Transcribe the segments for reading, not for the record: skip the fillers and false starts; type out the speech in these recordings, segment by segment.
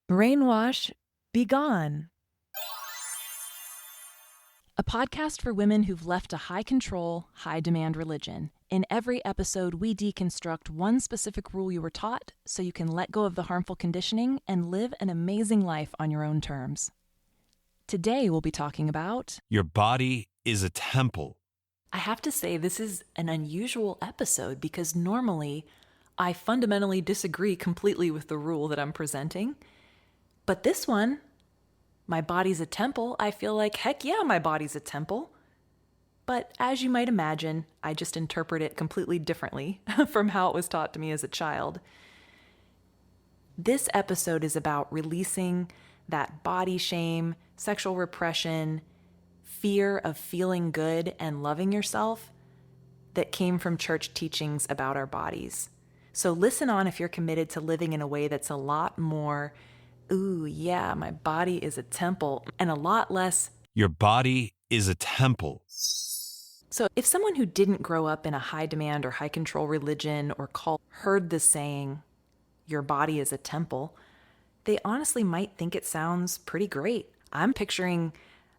Brainwash, be gone. A podcast for women who've left a high-control, high-demand religion. In every episode, we deconstruct one specific rule you were taught so you can let go of the harmful conditioning and live an amazing life on your own terms. Today, we'll be talking about... Your body is a temple. I have to say, this is an unusual episode because normally I fundamentally disagree completely with the rule that I'm presenting. But this one, my body's a temple, I feel like, heck yeah, my body's a temple. But as you might imagine, I just interpret it completely differently from how it was taught to me as a child. This episode is about releasing that body shame, sexual repression, fear of feeling good and loving yourself that came from church teachings about our bodies. So listen on if you're committed to living in a way that's a lot more, ooh, yeah, my body is a temple, and a lot less, your body is a temple. So if someone who didn't grow up in a high demand or high control religion or cult heard the saying, your body is a temple, they honestly might think it sounds pretty great. I'm picturing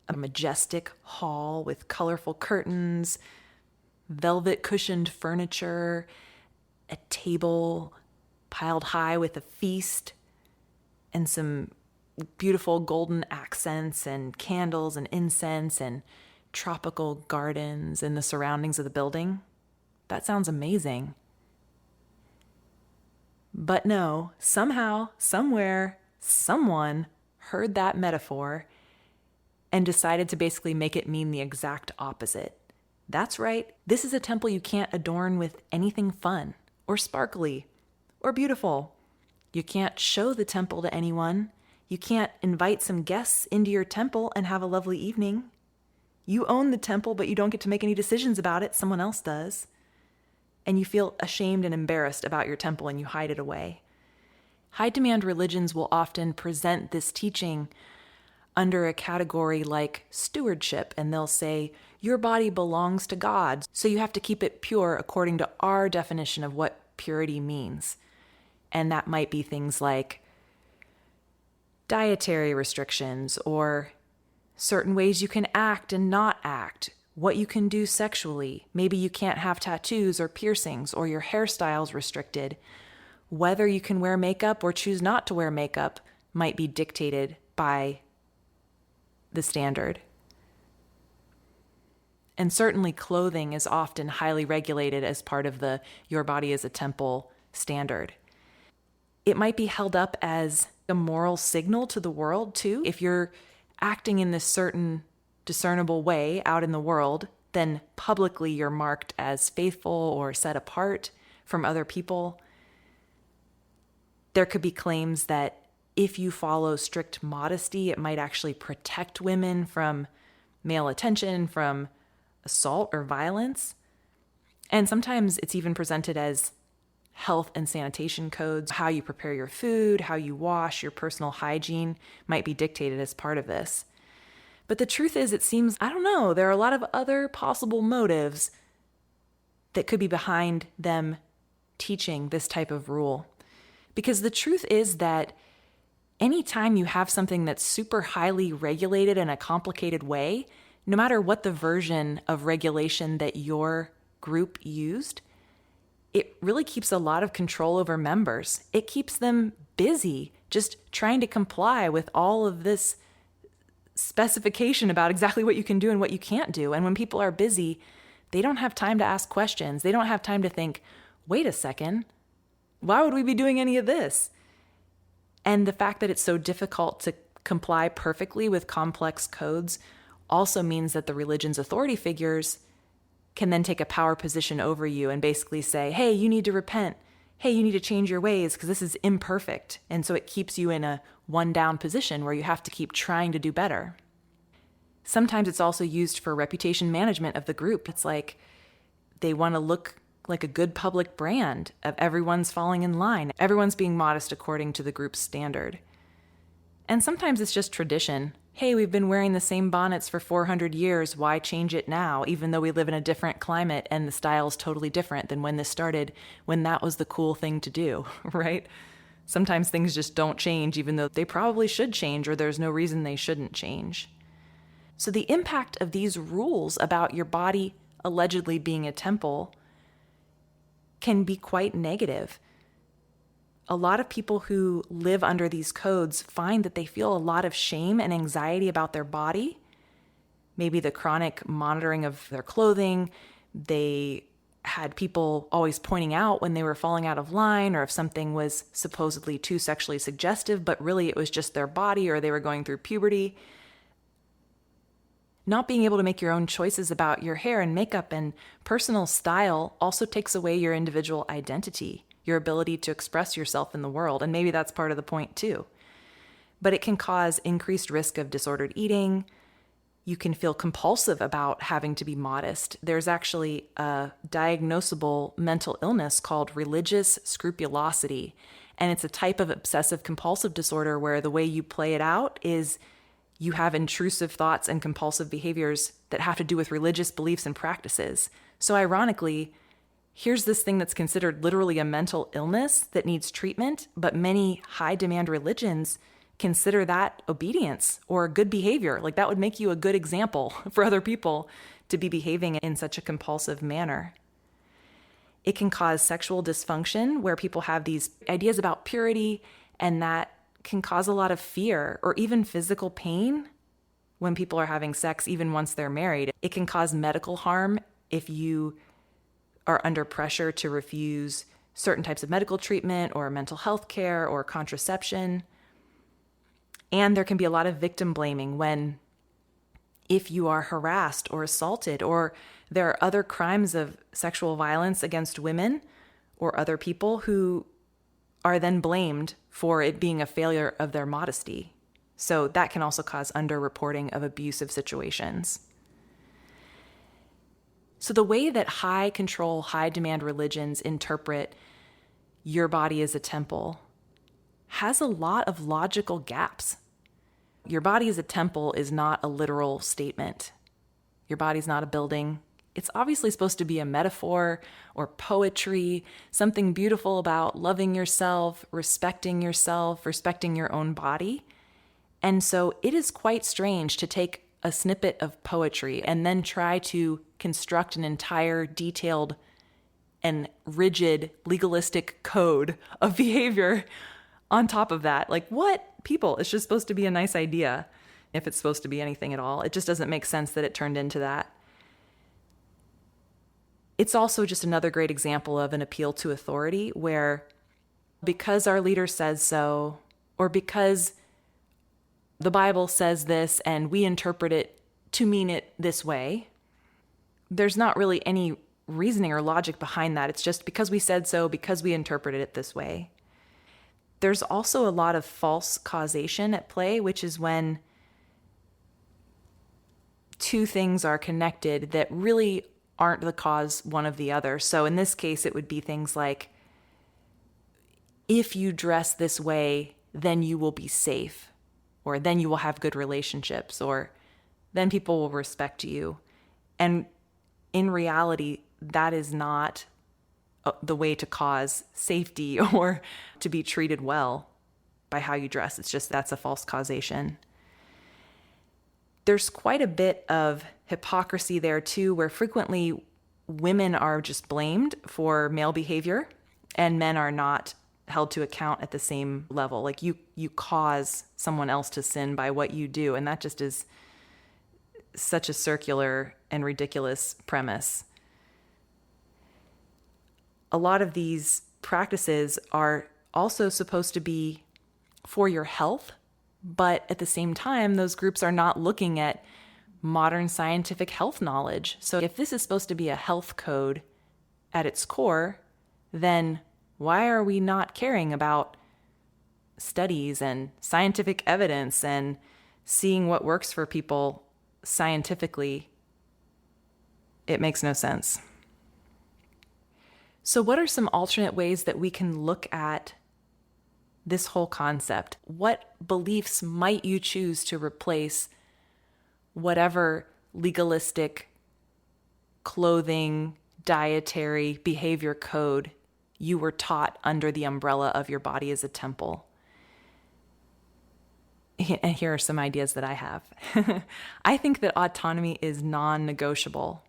a majestic hall with colorful curtains, velvet cushioned furniture, a table piled high with a feast, and some beautiful golden accents and candles and incense and tropical gardens in the surroundings of the building. That sounds amazing. But no, somehow, somewhere, someone heard that metaphor and decided to basically make it mean the exact opposite. That's right, this is a temple you can't adorn with anything fun or sparkly or beautiful. You can't show the temple to anyone. You can't invite some guests into your temple and have a lovely evening. You own the temple, but you don't get to make any decisions about it. Someone else does. And you feel ashamed and embarrassed about your temple and you hide it away. High-demand religions will often present this teaching under a category like stewardship, and they'll say, your body belongs to God, so you have to keep it pure according to our definition of what purity means. And that might be things like dietary restrictions or certain ways you can act and not act, what you can do sexually. Maybe you can't have tattoos or piercings or your hairstyle's restricted. Whether you can wear makeup or choose not to wear makeup might be dictated by the standard. And certainly clothing is often highly regulated as part of the your body is a temple standard. It might be held up as a moral signal to the world, too. If you're acting in this certain discernible way out in the world, then publicly you're marked as faithful or set apart from other people. There could be claims that if you follow strict modesty, it might actually protect women from male attention, from assault or violence. And sometimes it's even presented as health and sanitation codes. How you prepare your food, how you wash, your personal hygiene might be dictated as part of this. But the truth is, it seems, I don't know, there are a lot of other possible motives that could be behind them teaching this type of rule. Because the truth is that anytime you have something that's super highly regulated in a complicated way, no matter what the version of regulation that your group used, it really keeps a lot of control over members. It keeps them busy just trying to comply with all of this specification about exactly what you can do and what you can't do. And when people are busy, they don't have time to ask questions. They don't have time to think, wait a second, why would we be doing any of this? And the fact that it's so difficult to comply perfectly with complex codes also means that the religion's authority figures can then take a power position over you and basically say, hey, you need to repent. Hey, you need to change your ways because this is imperfect. And so it keeps you in a one-down position where you have to keep trying to do better. Sometimes it's also used for reputation management of the group. It's like they want to look like a good public brand of everyone's falling in line. Everyone's being modest according to the group's standard. And sometimes it's just tradition. Hey, we've been wearing the same bonnets for 400 years. Why change it now, even though we live in a different climate and the style's totally different than when this started, when that was the cool thing to do, right? Sometimes things just don't change, even though they probably should change, or there's no reason they shouldn't change. So the impact of these rules about your body allegedly being a temple can be quite negative. A lot of people who live under these codes find that they feel a lot of shame and anxiety about their body. Maybe the chronic monitoring of their clothing. They had people always pointing out when they were falling out of line, or if something was supposedly too sexually suggestive, but really it was just their body, or they were going through puberty. Not being able to make your own choices about your hair and makeup and personal style also takes away your individual identity, your ability to express yourself in the world. And maybe that's part of the point too. But it can cause increased risk of disordered eating. You can feel compulsive about having to be modest. There's actually a diagnosable mental illness called religious scrupulosity. And it's a type of obsessive compulsive disorder where the way you play it out is you have intrusive thoughts and compulsive behaviors that have to do with religious beliefs and practices. So ironically, here's this thing that's considered literally a mental illness that needs treatment, but many high-demand religions consider that obedience or good behavior. Like that would make you a good example for other people to be behaving in such a compulsive manner. It can cause sexual dysfunction where people have these ideas about purity, and that can cause a lot of fear or even physical pain when people are having sex, even once they're married. It can cause medical harm if you are under pressure to refuse certain types of medical treatment or mental health care or contraception. And there can be a lot of victim blaming when, if you are harassed or assaulted, or there are other crimes of sexual violence against women or other people who are then blamed for it being a failure of their modesty. So that can also cause underreporting of abusive situations. So the way that high control, high demand religions interpret your body as a temple has a lot of logical gaps. Your body as a temple is not a literal statement. Your body's not a building. It's obviously supposed to be a metaphor or poetry, something beautiful about loving yourself, respecting your own body. And so it is quite strange to take a snippet of poetry and then try to construct an entire detailed and rigid legalistic code of behavior on top of that. Like, what? People, it's just supposed to be a nice idea, if it's supposed to be anything at all. It just doesn't make sense that it turned into that. It's also just another great example of an appeal to authority where, because our leader says so, or because the Bible says this and we interpret it to mean it this way, there's not really any reasoning or logic behind that. It's just because we said so, because we interpreted it this way. There's also a lot of false causation at play, which is when two things are connected that really aren't the cause one of the other. So in this case, it would be things like, if you dress this way, then you will be safe, or then you will have good relationships, or then people will respect you. And in reality, that is not the way to cause safety or to be treated well by how you dress. It's just that's a false causation. There's quite a bit of hypocrisy there too, where frequently women are just blamed for male behavior and men are not held to account at the same level. Like you cause someone else to sin by what you do, and that just is such a circular and ridiculous premise. A lot of these practices are also supposed to be for your health, but at the same time, those groups are not looking at modern scientific health knowledge. So if this is supposed to be a health code at its core, then why are we not caring about studies and scientific evidence and seeing what works for people scientifically? It makes no sense. So what are some alternate ways that we can look at this whole concept? What beliefs might you choose to replace whatever legalistic clothing, dietary, behavior code you were taught under the umbrella of your body as a temple. And here are some ideas that I have. I think that autonomy is non-negotiable.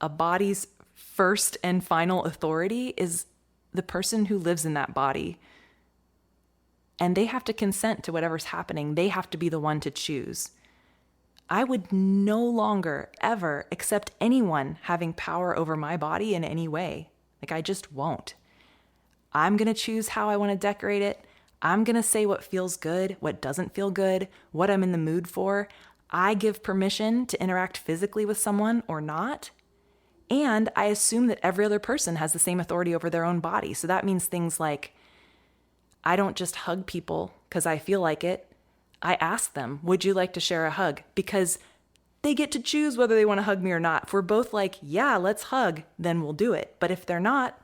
A body's first and final authority is the person who lives in that body. And they have to consent to whatever's happening. They have to be the one to choose. I would no longer, ever accept anyone having power over my body in any way. Like, I just won't. I'm going to choose how I want to decorate it. I'm going to say what feels good, what doesn't feel good, what I'm in the mood for. I give permission to interact physically with someone or not. And I assume that every other person has the same authority over their own body. So that means things like, I don't just hug people because I feel like it. I ask them, would you like to share a hug? Because they get to choose whether they want to hug me or not. If we're both like, yeah, let's hug, then we'll do it. But if they're not,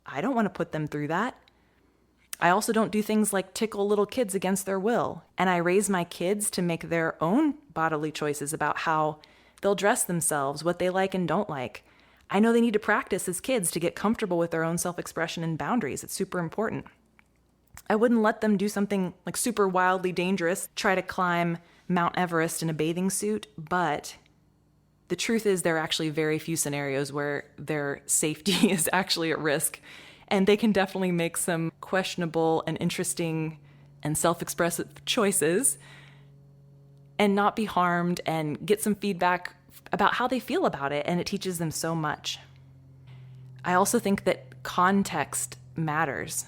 I don't want to put them through that. I also don't do things like tickle little kids against their will. And I raise my kids to make their own bodily choices about how they'll dress themselves, what they like and don't like. I know they need to practice as kids to get comfortable with their own self-expression and boundaries. It's super important. I wouldn't let them do something like super wildly dangerous, try to climb Mount Everest in a bathing suit, but the truth is there are actually very few scenarios where their safety is actually at risk. And they can definitely make some questionable and interesting and self-expressive choices and not be harmed and get some feedback about how they feel about it. And it teaches them so much. I also think that context matters.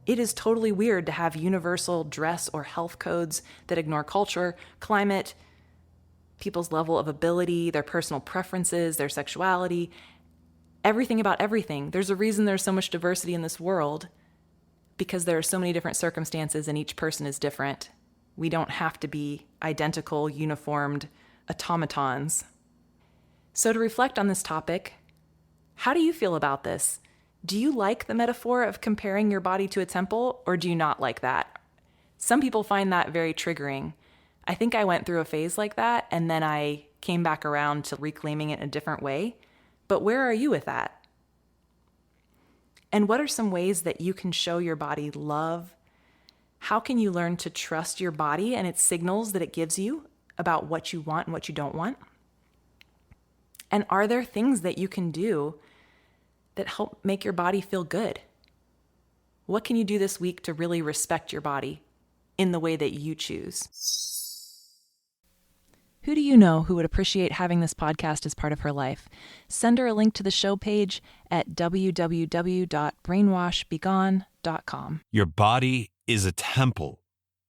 It is totally weird to have universal dress or health codes that ignore culture, climate, people's level of ability, their personal preferences, their sexuality, everything about everything. There's a reason there's so much diversity in this world, because there are so many different circumstances and each person is different. We don't have to be identical, uniformed automatons. So to reflect on this topic, how do you feel about this? Do you like the metaphor of comparing your body to a temple, or do you not like that? Some people find that very triggering. I think I went through a phase like that, and then I came back around to reclaiming it in a different way. But where are you with that? And what are some ways that you can show your body love? How can you learn to trust your body and its signals that it gives you about what you want and what you don't want? And are there things that you can do that help make your body feel good? What can you do this week to really respect your body in the way that you choose? Who do you know who would appreciate having this podcast as part of her life? Send her a link to the show page at www.brainwashbegone.com. Your body is a temple.